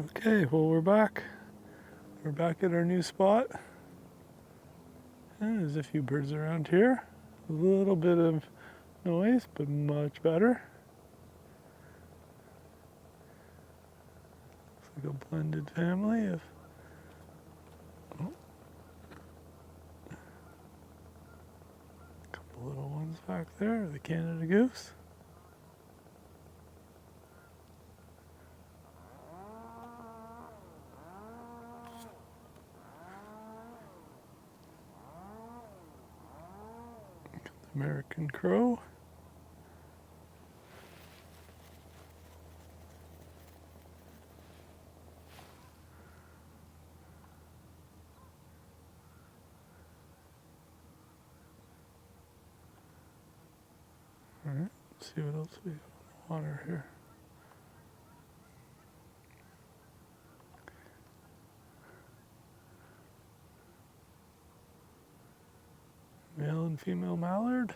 Okay, well we're back. We're back at our new spot. And there's a few birds around here. A little bit of noise, but much better. Looks like a blended family of a couple little ones back there, the Canada goose. American crow. All right, let's see what else we have on the water here. Male and female mallard.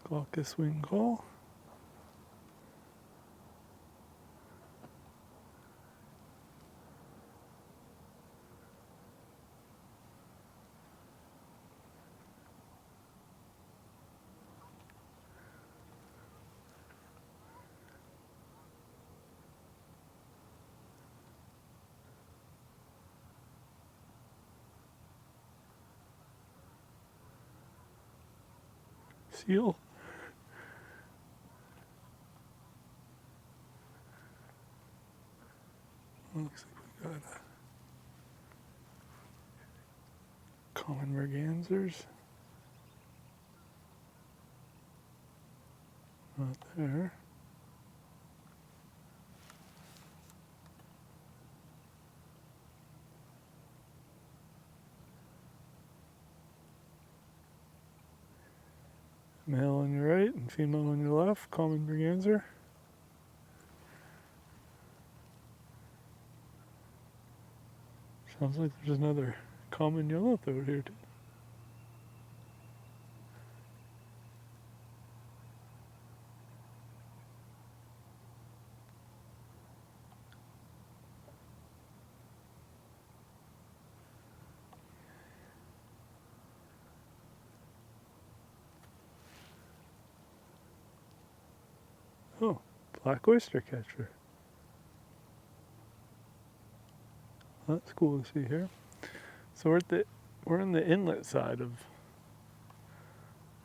Glaucous-winged Gull. Seal. Looks like we got common mergansers. Not there. Male on your right and female on your left, common merganser. Sounds like there's another common yellowthroat here too. Oh, black oystercatcher. That's cool to see here. So we're in the inlet side of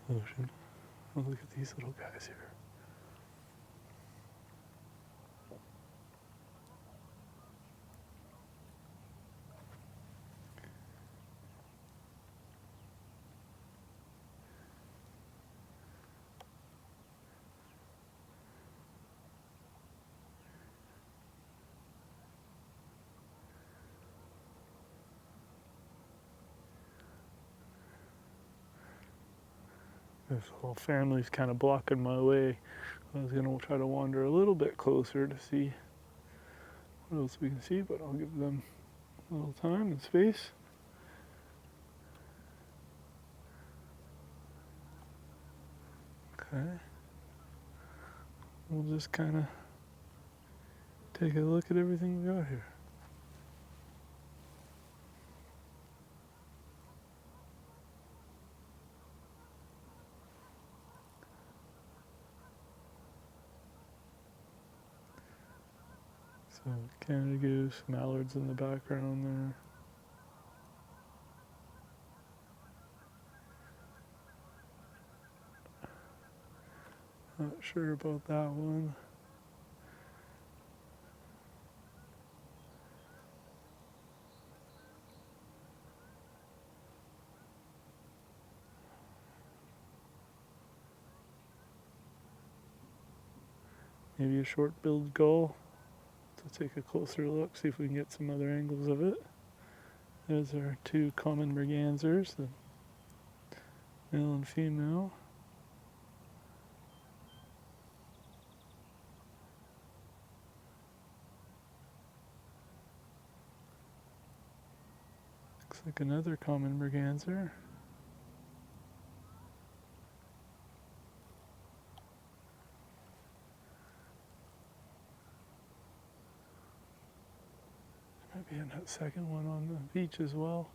the ocean. Oh, look at these little guys here. This whole family's kind of blocking my way. I was going to try to wander a little bit closer to see what else we can see, but I'll give them a little time and space. Okay. We'll just kind of take a look at everything we got here. So Canada goose, mallards in the background there. Not sure about that one. Maybe a short-billed gull. To take a closer look, see if we can get some other angles of it. There's our two common mergansers, the male and female. like another common Merganser. Might be that second one on the beach as well.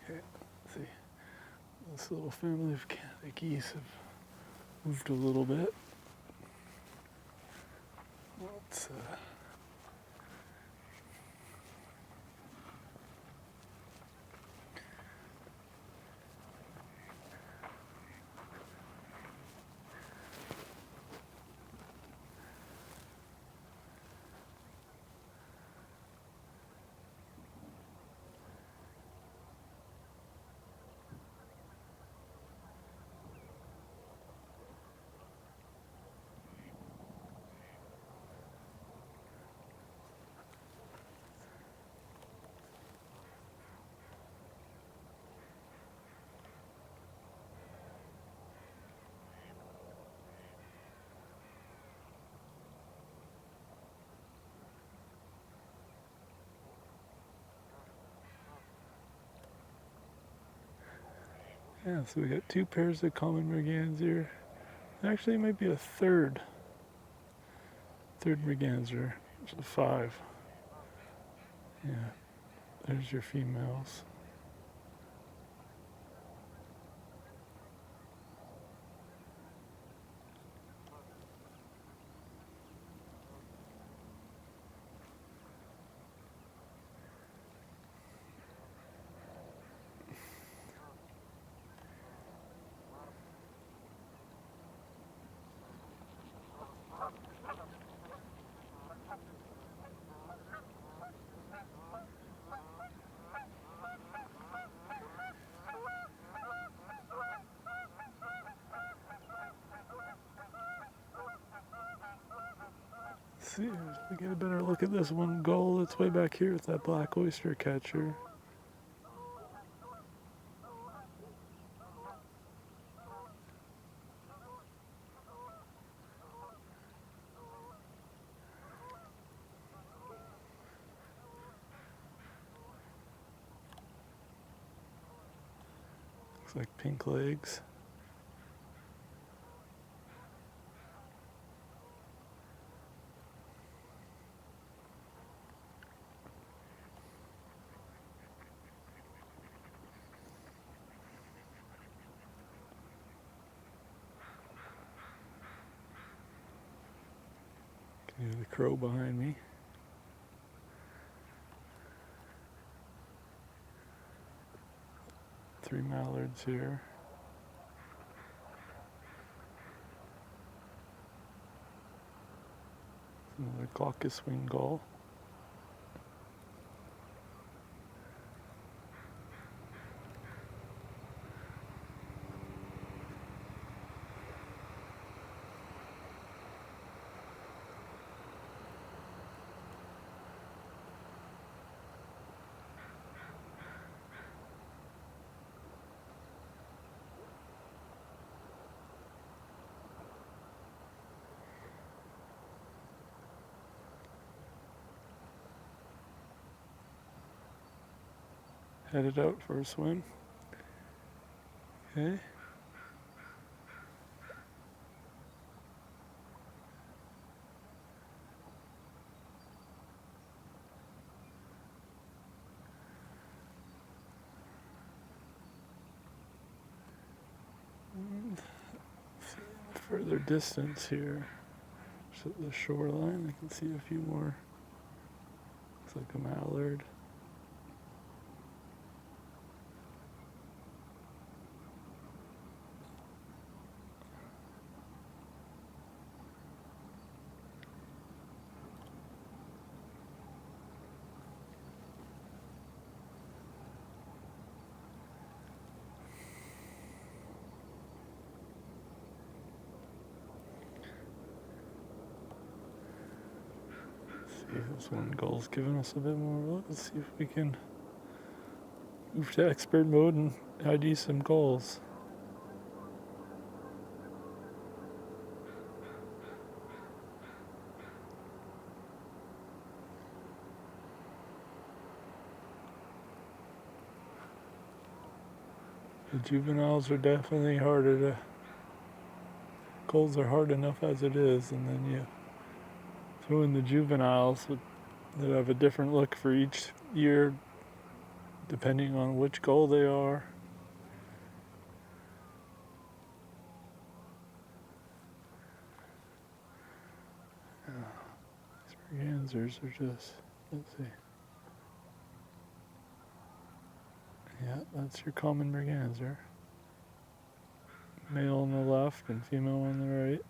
Okay, let's see. This little family of Canada geese have moved a little bit. Let's yeah, so we got 2 pairs of common Merganser. Actually, it might be a third Merganser. So 5. Yeah, there's your females. See, we get a better look at this one gull that's way back here with that black oystercatcher. Looks like pink legs. Can hear the crow behind me. Three mallards here. Another Glaucous-winged Gull. Headed out for a swim. Okay. Further distance here, just at the shoreline, I can see a few more. Looks like a mallard. This one gull's giving us a bit more look. Let's see if we can move to expert mode and ID some gulls. The juveniles are definitely harder to... Gulls are hard enough as it is, and then you throw in the juveniles that have a different look for each year, depending on which gull they are. These mergansers are just, let's see. Yeah, that's your common merganser. Male on the left and female on the right.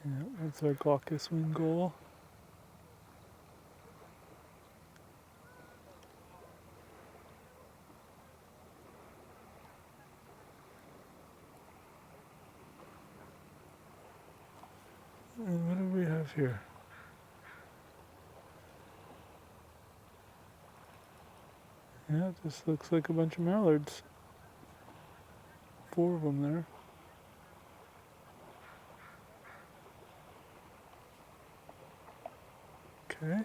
Yeah, that's our Glaucous-winged Gull. And what do we have here? Yeah, it just looks like a bunch of mallards. 4 of them there. Okay.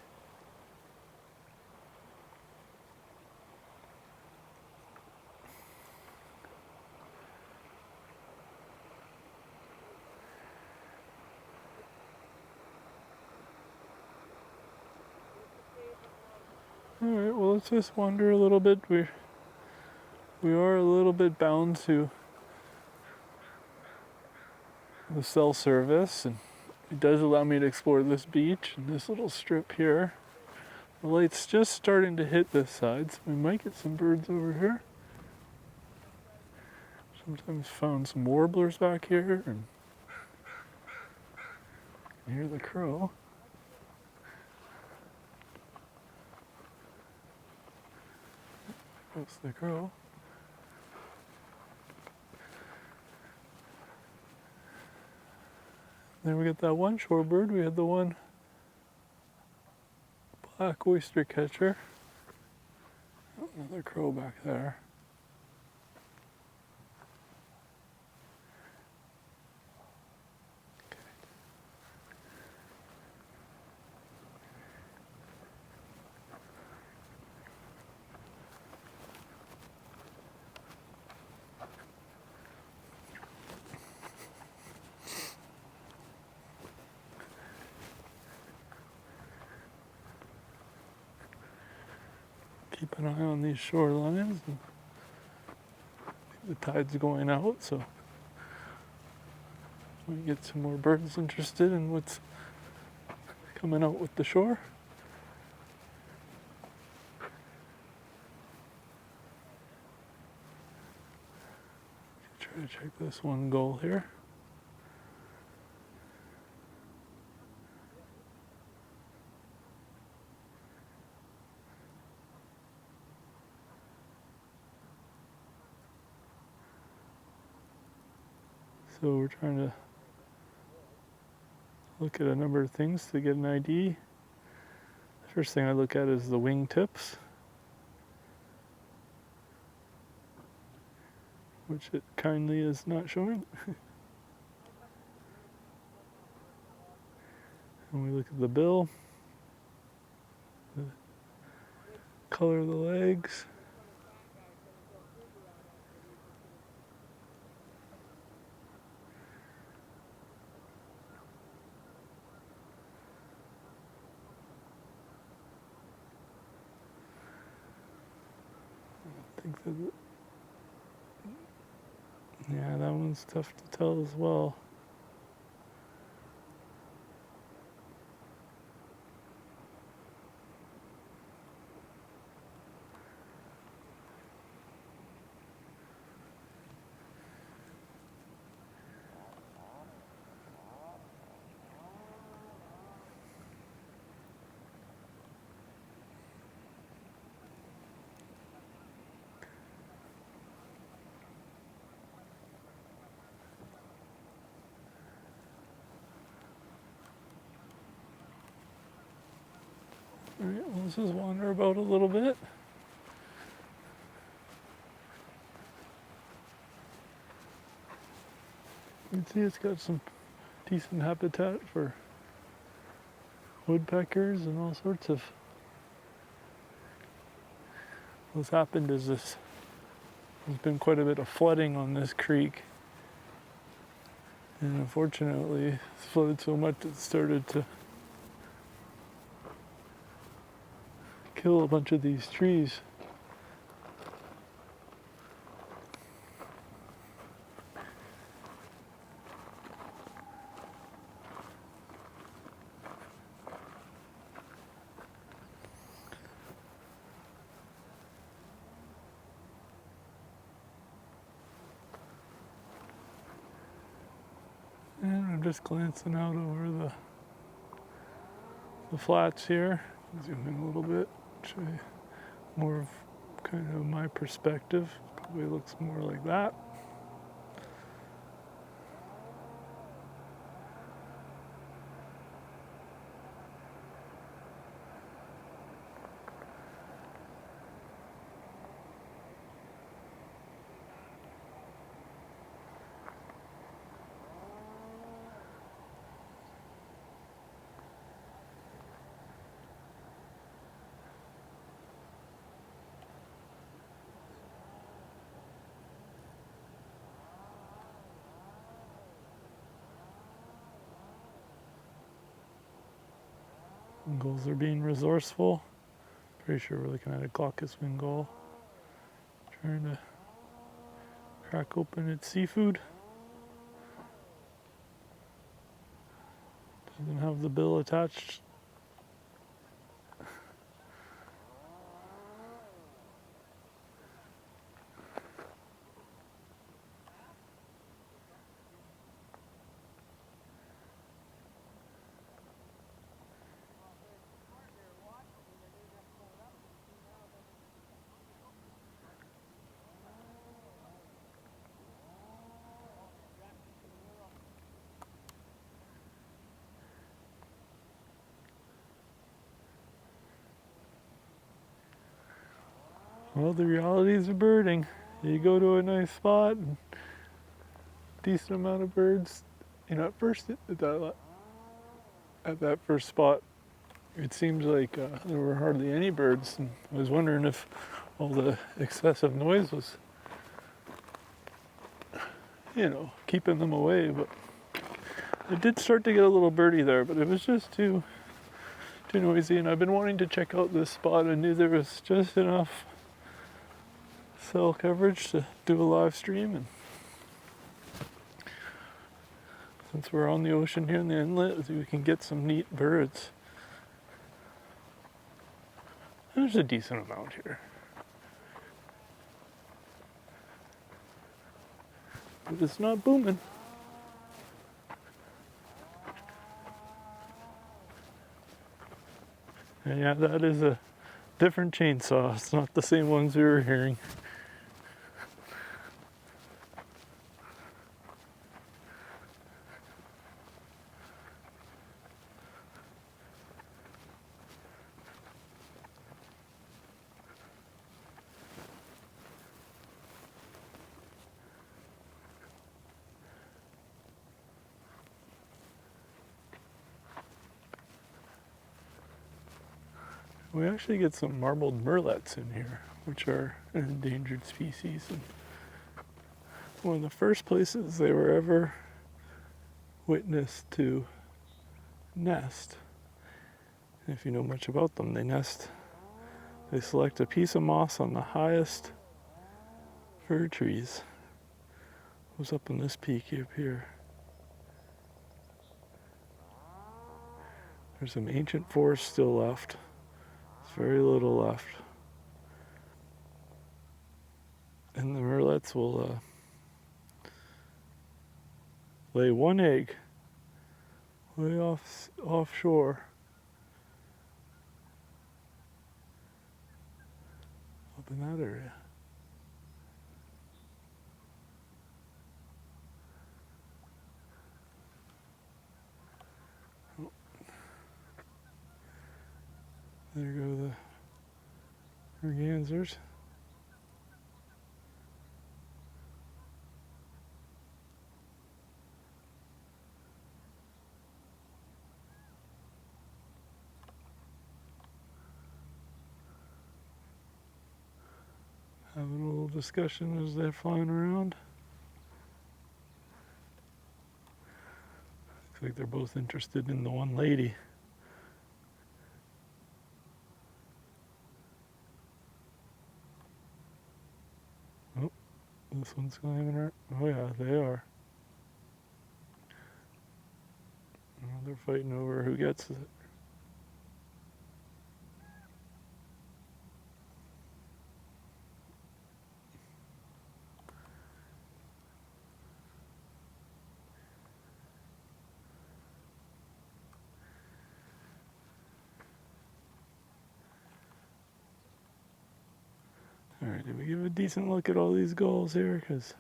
Alright, well, let's just wander a little bit. We are a little bit bound to the cell service, and it does allow me to explore this beach and this little strip here. The light's just starting to hit this side, so we might get some birds over here. Sometimes found some warblers back here, and hear the crow. That's the crow. Then we get that one shorebird. We had the one black oystercatcher. Oh, another crow back there. Keep an eye on these shorelines. The tide's going out, so we get some more birds interested in what's coming out with the shore. Try to check this one gull here. So we're trying to look at a number of things to get an ID. The first thing I look at is the wing tips, which it kindly is not showing. And we look at the bill, the color of the legs. Yeah, that one's tough to tell as well. Alright, well, let's just wander about a little bit. You can see it's got some decent habitat for woodpeckers and all sorts of. What's happened is there's been quite a bit of flooding on this creek, and unfortunately it's flooded so much it started to kill a bunch of these trees. And I'm just glancing out over the flats here. Zoom in a little bit, show you more of kind of my perspective. Probably looks more like that. Gulls are being resourceful. Pretty sure we're looking at a Glaucous-winged Gull trying to crack open its seafood. Doesn't have the bill attached. Well, the realities of birding. You go to a nice spot, and decent amount of birds. You know, at that first spot, it seemed like there were hardly any birds, and I was wondering if all the excessive noise was, you know, keeping them away. But I did start to get a little birdie there, but it was just too noisy. And I've been wanting to check out this spot. I knew there was just enough cell coverage to do a live stream, and since we're on the ocean here in the inlet, we can get some neat birds. There's a decent amount here, but it's not booming. And yeah, that is a different chainsaw. It's not the same ones we were hearing. We actually get some marbled merlets in here, which are an endangered species. And one of the first places they were ever witnessed to nest. If you know much about them, they select a piece of moss on the highest fir trees. It was up on this peak up here. There's some ancient forest still left. Very little left. And the merlets will lay one egg way offshore. Up in that area. There go the Mergansers. Having a little discussion as they're flying around. Looks like they're both interested in the one lady. Oh, this one's climbing her. Oh yeah, they are. Oh, they're fighting over who gets it. Alright, did we give a decent look at all these gulls here? Because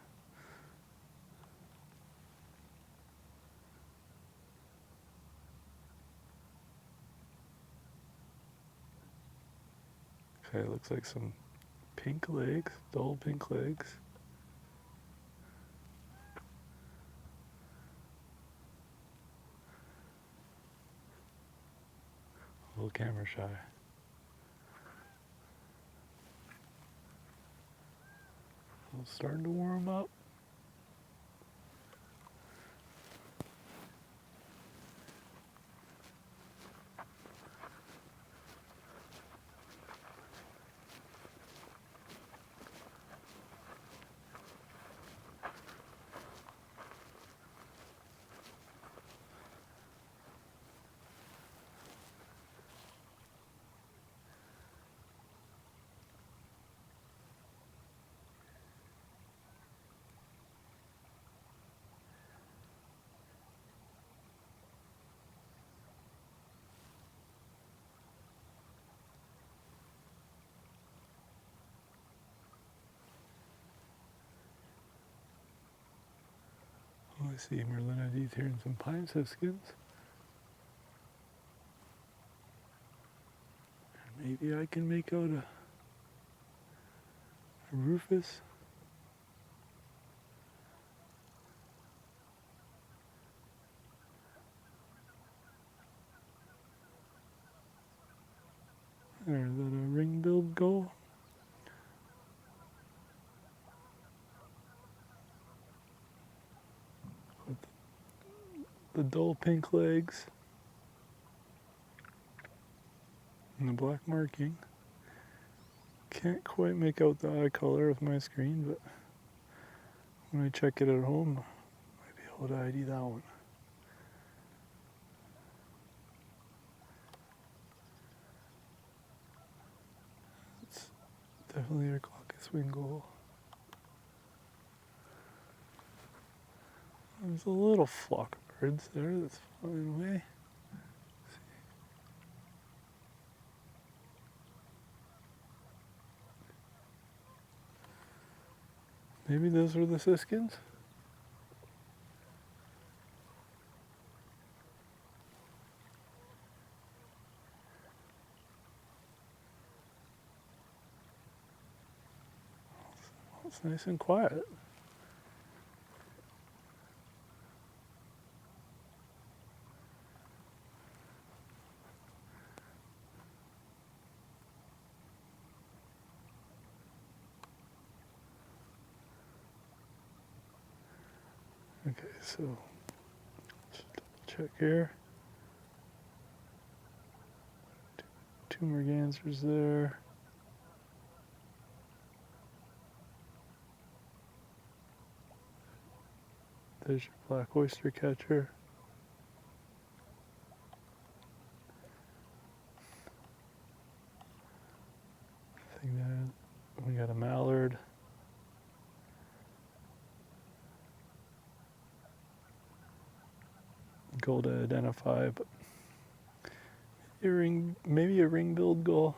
okay, looks like some pink legs, dull pink legs. A little camera shy. Starting to warm up. Oh, I see Merlinides here and some pine siskins. Maybe I can make out a Rufous. Or is that a ring-billed gull? With the dull pink legs and the black marking. Can't quite make out the eye color of my screen, but when I check it at home, I might be able to ID that one. It's definitely a Glaucous-winged Gull. There's a little flock of birds there that's flying away. Maybe those are the siskins? It's nice and quiet. Okay, so let's double check here. Two Mergansers there. There's your black Oystercatcher. I think that we got a Mallard. Gull to identify, but maybe a ring-billed gull.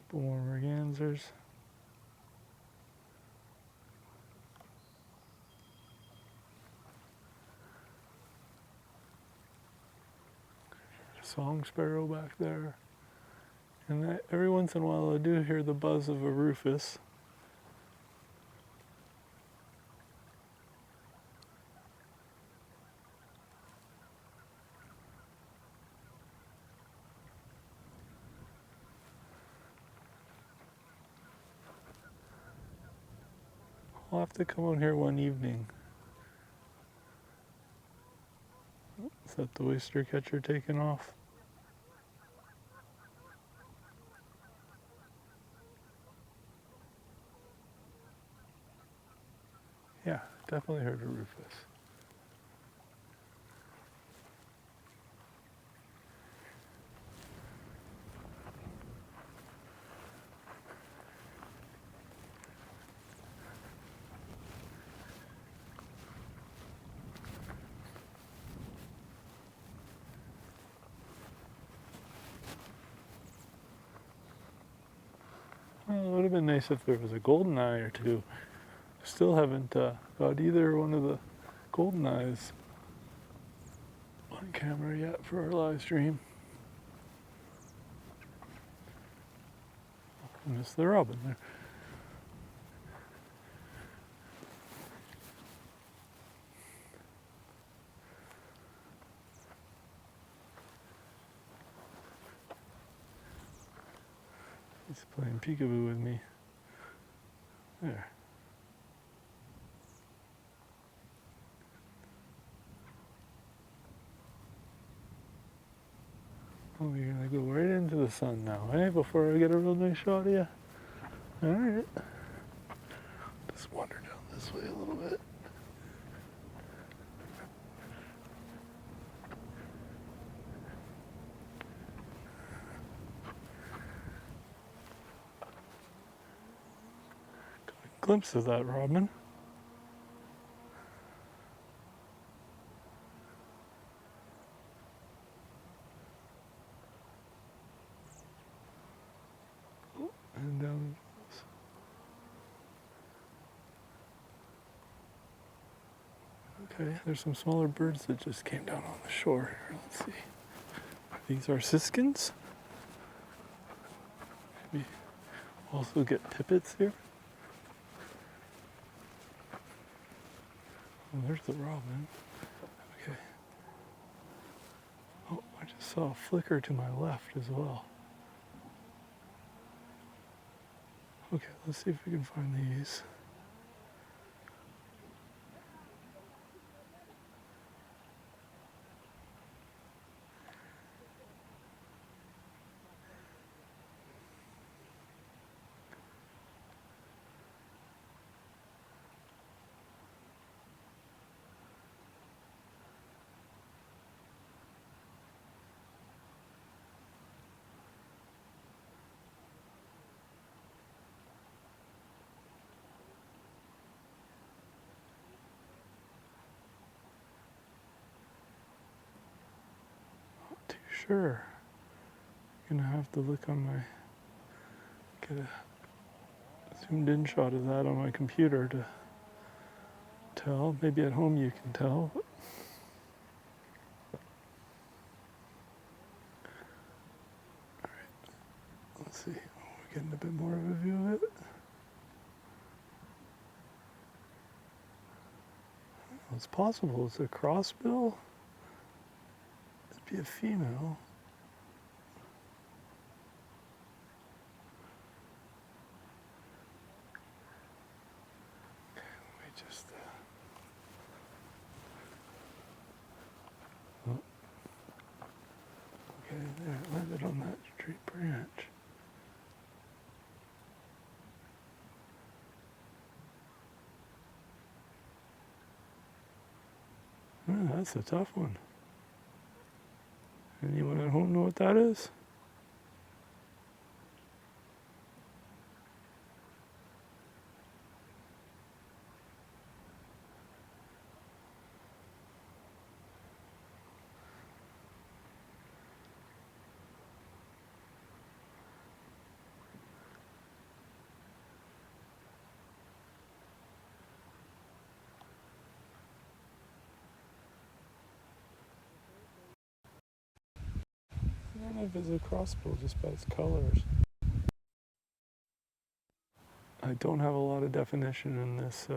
couple more Mergansers. Song sparrow back there. And every once in a while I do hear the buzz of a rufous. I'll have to come out here one evening. Is that the Oystercatcher taking off? Yeah, definitely heard a rufous. Well, it would have been nice if there was a golden eye or two. Still haven't got either one of the golden eyes on camera yet for our live stream. I missed the robin there. He's playing peekaboo with me. There. Oh, you're gonna go right into the sun now, eh? Before I get a real nice shot of you. Alright. Just wander down this way a little bit. Got a glimpse of that robin. And down it goes. Okay, there's some smaller birds that just came down on the shore here. Let's see. These are siskins. We also get pipits here. Oh, there's the robin. Okay. Oh, I just saw a flicker to my left as well. Okay, let's see if we can find these. Sure. Gonna have to look on my, get a zoomed in shot of that on my computer to tell. Maybe at home you can tell. Alright, let's see. We're getting a bit more of a view of it. Well, it's possible it's a crossbill. It'd be a female. Okay, there, it landed on that straight branch. Oh, that's a tough one. Anyone at home know what that is? kind of is a crossbill just by its colors. I don't have a lot of definition in this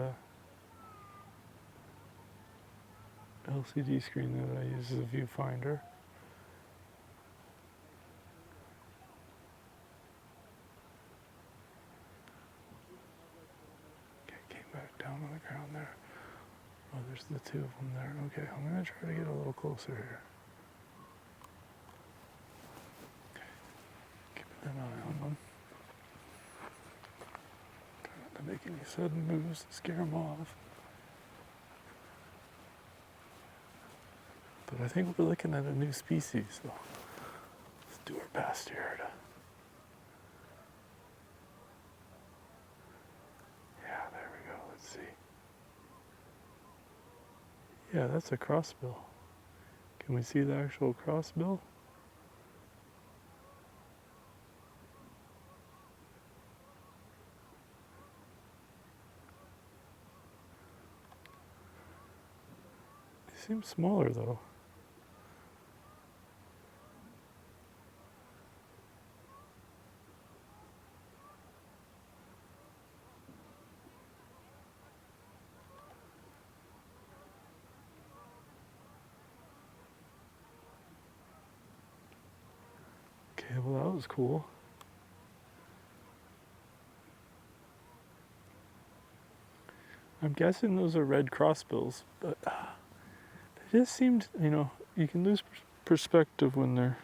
LCD screen that I use as a viewfinder. Okay, came back down on the ground there. Oh, there's the two of them there. Okay, I'm going to try to get a little closer here. Okay, keeping an eye on them. Try not to make any sudden moves to scare them off. But I think we're looking at a new species, so let's do our best here to... Yeah, there we go, let's see. Yeah, that's a crossbill. Can we see the actual crossbill? It seems smaller though. Okay, well that was cool. I'm guessing those are red crossbills, but they just seemed, you know, you can lose perspective when they're...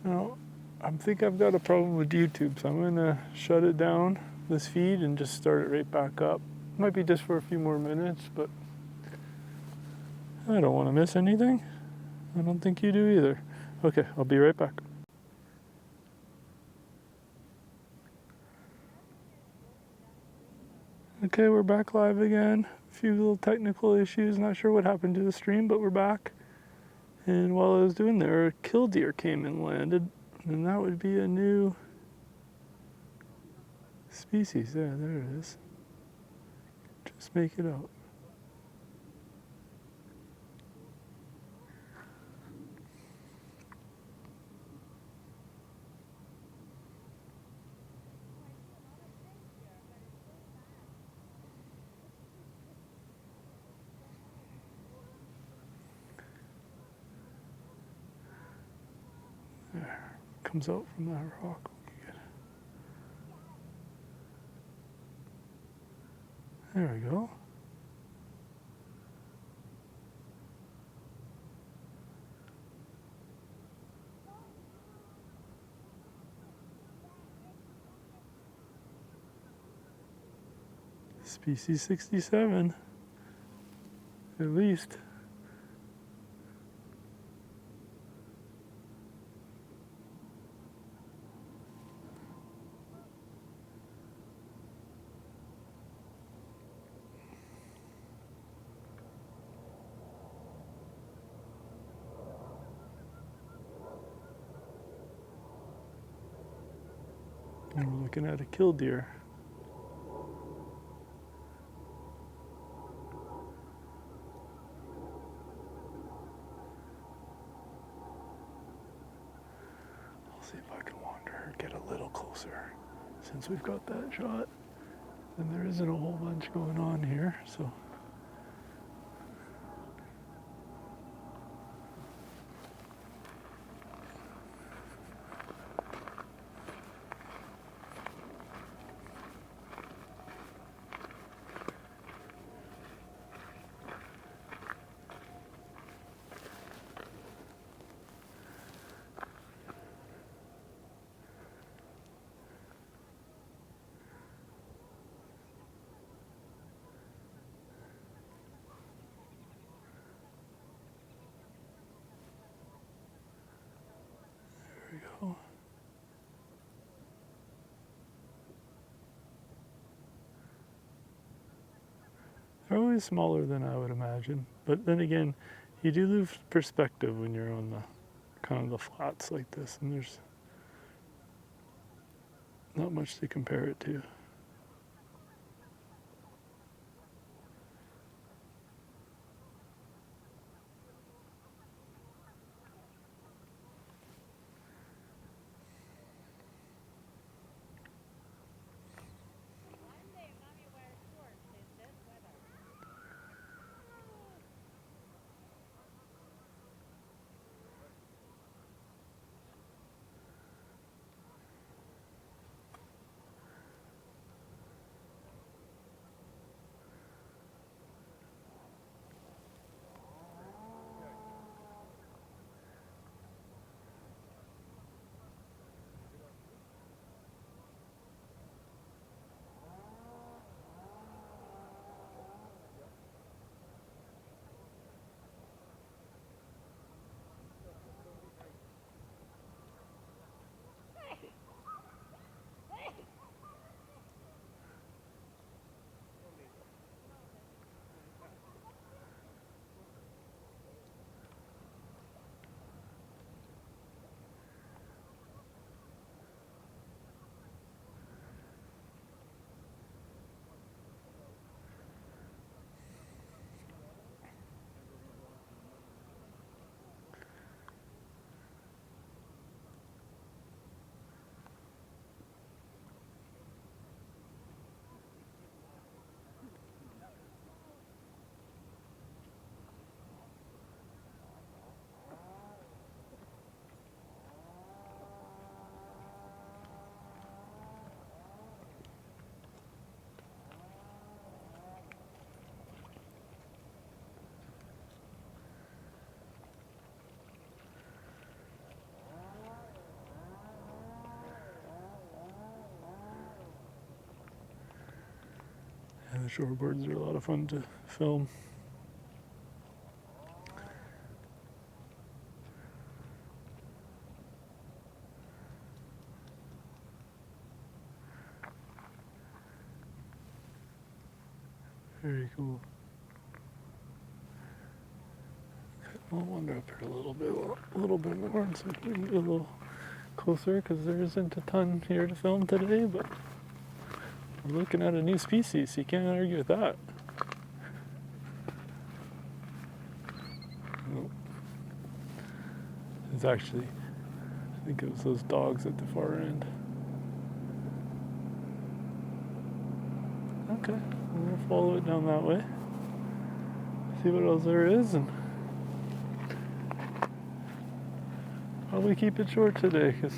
Now, I think I've got a problem with YouTube, so I'm going to shut it down, this feed, and just start it right back up. Might be just for a few more minutes, but I don't want to miss anything. I don't think you do either. Okay, I'll be right back. Okay, we're back live again. A few little technical issues, not sure what happened to the stream, but we're back. And while I was doing there, a killdeer came and landed, and that would be a new species. Yeah, there it is. Just make it out. There, comes out from that rock. There we go. Species 67, at least. And we're looking at a killdeer. See if I can wander, get a little closer. Since we've got that shot, and there isn't a whole bunch going on here, so. There we go. They're always smaller than I would imagine, but then again, you do lose perspective when you're on the kind of the flats like this, and there's not much to compare it to. And the shorebirds are a lot of fun to film. Very cool. Okay, I'll wander up here a little bit more and see if we can get a little closer, because there isn't a ton here to film today, but we're looking at a new species, so you can't argue with that. Nope. It's actually, I think it was those dogs at the far end. Okay, we'll follow it down that way. See what else there is, and probably keep it short today, because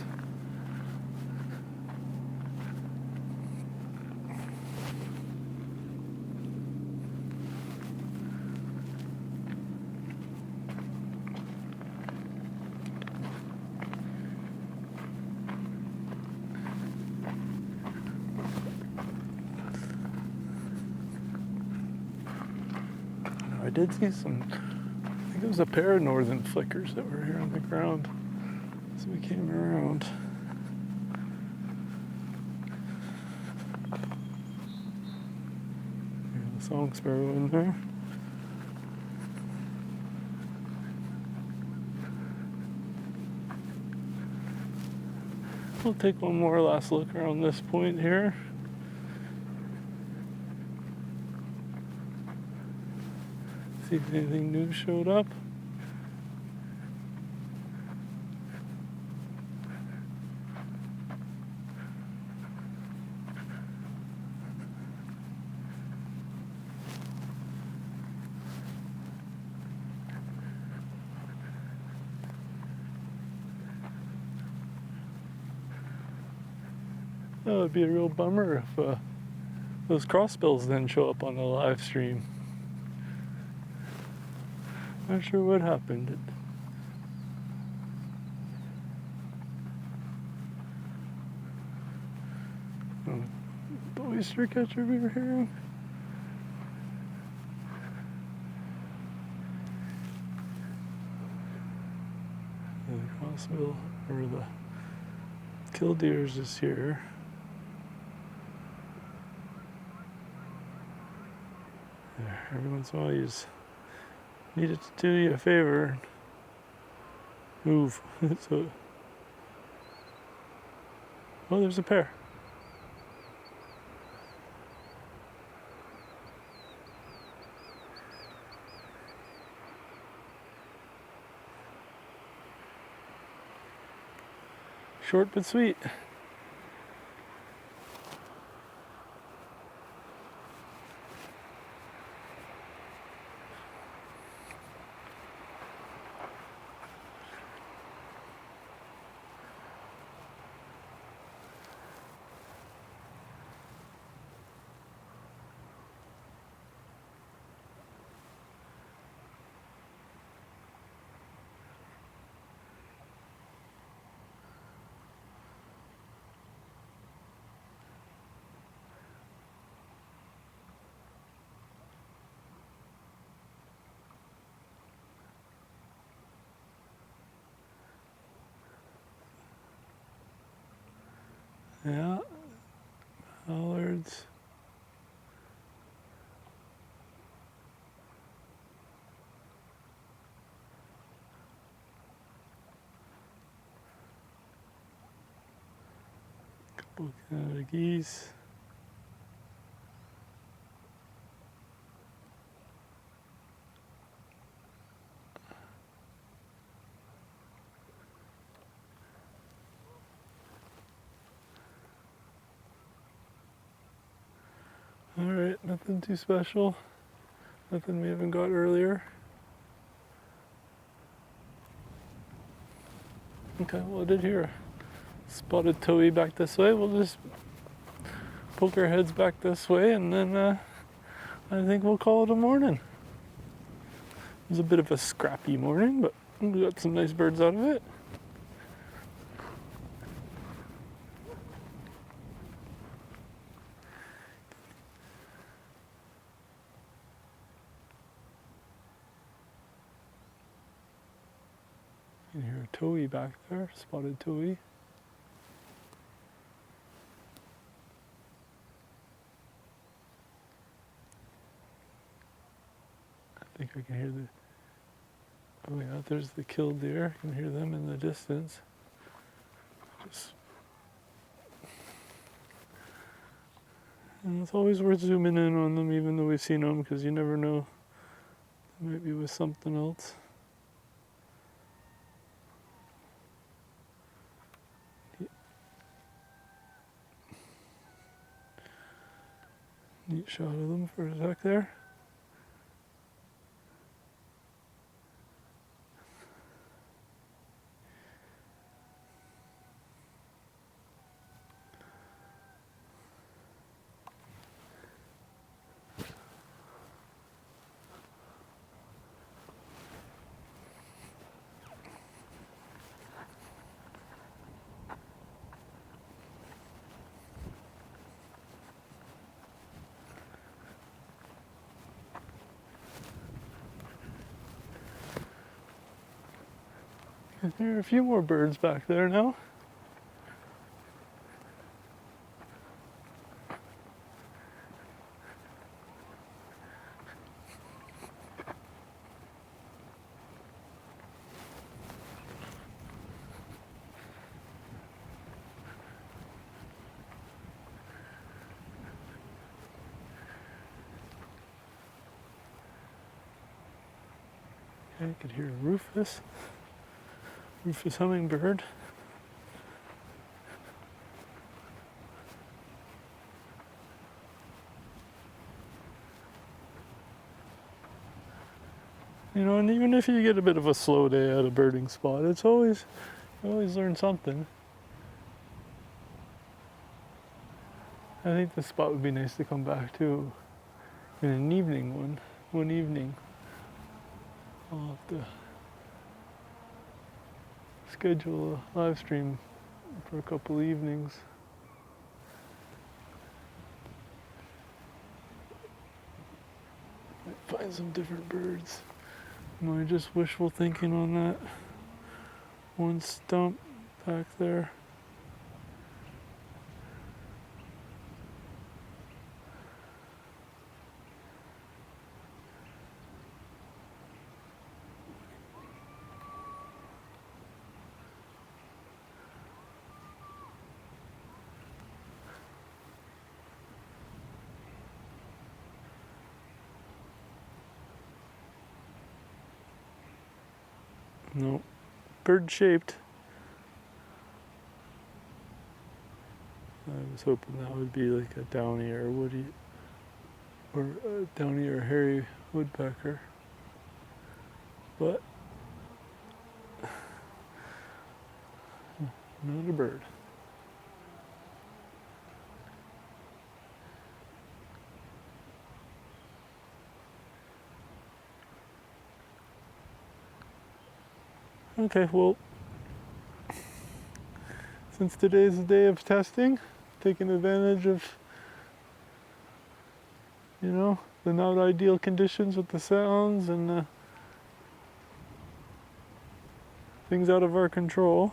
did see some, I think it was a pair of northern flickers that were here on the ground as we came around. There's the song sparrow in there. We'll take one more last look around this point here. See if anything new showed up. That would be a real bummer if those crossbills didn't show up on the live stream. Not sure what happened. The oystercatcher we were hearing. The crossbill, or the Killdeers is here. There, every once in a while you just need it to do you a favor. Move. So, oh, there's a pair. Short but sweet. Yeah, Mallards. Couple Canada geese. Alright, nothing too special. Nothing we haven't got earlier. Okay, well I did hear a spotted towhee back this way. We'll just poke our heads back this way and then I think we'll call it a morning. It was a bit of a scrappy morning, but we got some nice birds out of it. You can hear a towhee back there, spotted towhee. I think I can hear the, oh yeah, there's the killdeer. I can hear them in the distance. And it's always worth zooming in on them even though we've seen them, because you never know. They might be with something else. Neat shot of them for a sec there. There are a few more birds back there now. I could hear Rufous Hummingbird. You know, and even if you get a bit of a slow day at a birding spot, you always learn something. I think this spot would be nice to come back to in an evening one evening. I'll have to schedule a live stream for a couple evenings. Might find some different birds. Am I just wishful thinking on that one stump back there? No, bird-shaped. I was hoping that would be like a downy or woody, or a downy or hairy woodpecker, but not a bird. Okay, well, since today's the day of testing, taking advantage of, you know, the not ideal conditions with the sounds and things out of our control,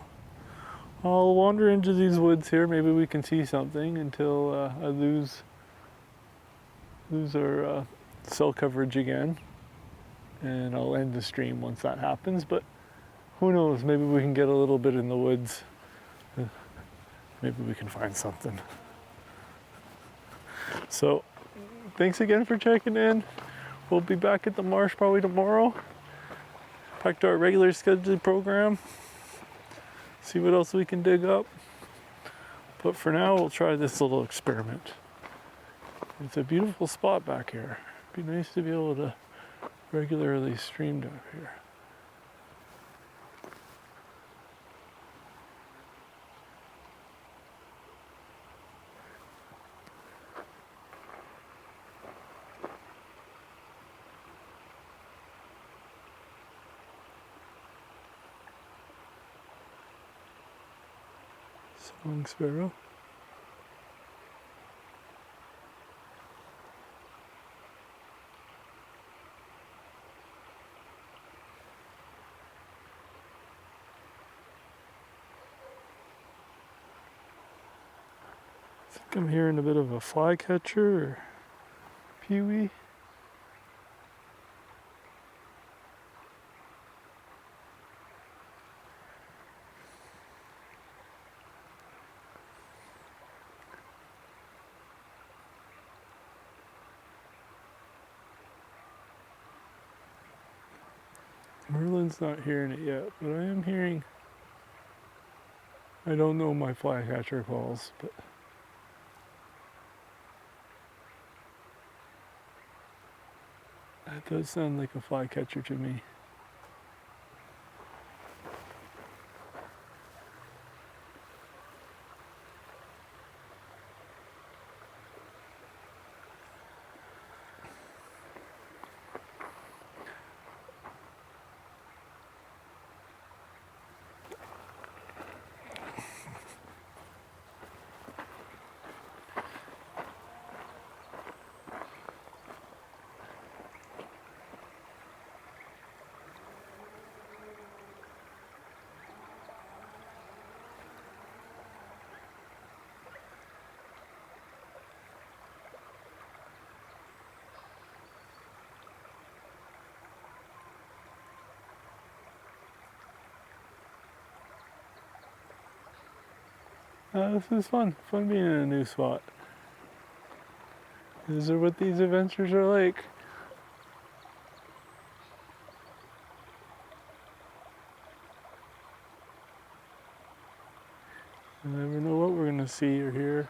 I'll wander into these woods here. Maybe we can see something until I lose our cell coverage again, and I'll end the stream once that happens. But who knows, maybe we can get a little bit in the woods. Maybe we can find something. So, thanks again for checking in. We'll be back at the marsh probably tomorrow. Back to our regular scheduled program. See what else we can dig up. But for now, we'll try this little experiment. It's a beautiful spot back here. It'd be nice to be able to regularly stream down here. Song sparrow. I think I'm hearing a bit of a flycatcher or pewee. Merlin's not hearing it yet, but I am hearing, I don't know my flycatcher calls, but that does sound like a flycatcher to me. This is fun. Fun being in a new spot. These are what these adventures are like. You never know what we're gonna see or hear.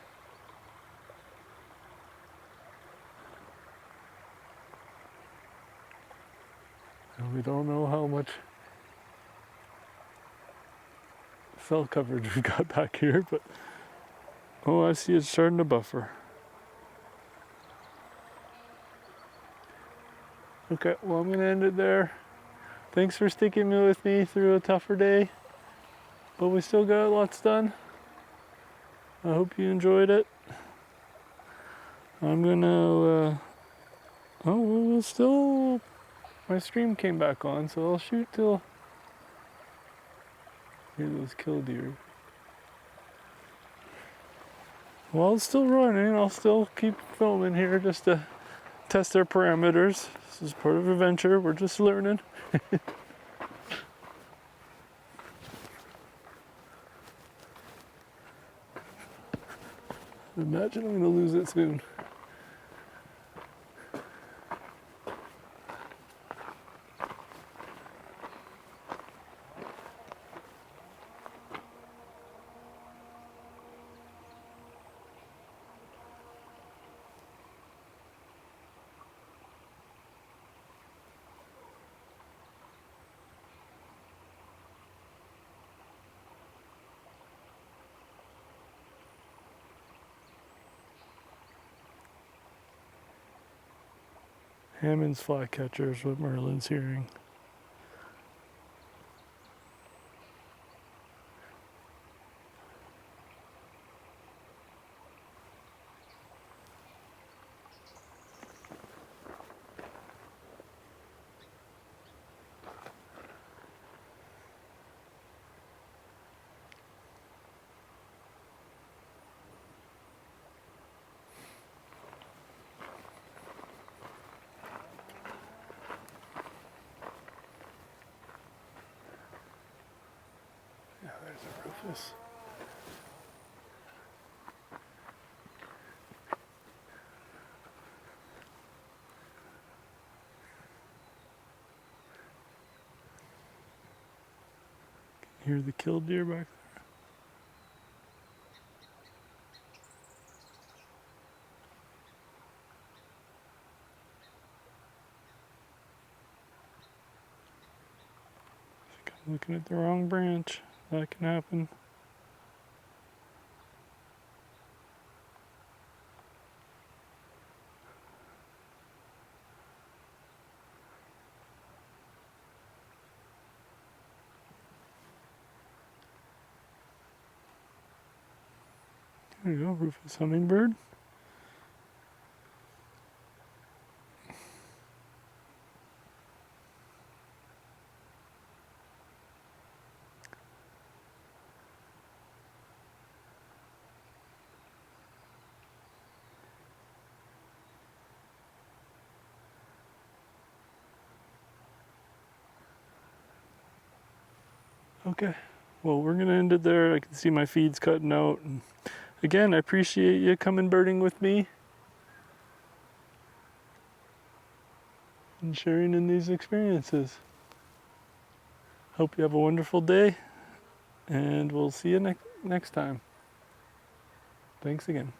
And we don't know how much cell coverage we've got back here, but oh, I see it's starting to buffer. Okay, well, I'm gonna end it there. Thanks for sticking with me through a tougher day, but we still got lots done. I hope you enjoyed it. I'm gonna, oh, well, still, my stream came back on, so I'll shoot till, hear those killdeer. Well, it's still running. I'll still keep filming here just to test their parameters. This is part of adventure. We're just learning. Imagine I'm gonna lose it soon. Hammond's flycatcher is what Merlin's hearing. Yeah, there's a Rufous. Hear the killdeer back there? I think I'm looking at the wrong branch. That can happen. There you go, Rufous Hummingbird. Okay, well, we're gonna end it there. I can see my feed's cutting out. And again, I appreciate you coming birding with me and sharing in these experiences. Hope you have a wonderful day, and we'll see you next time. Thanks again.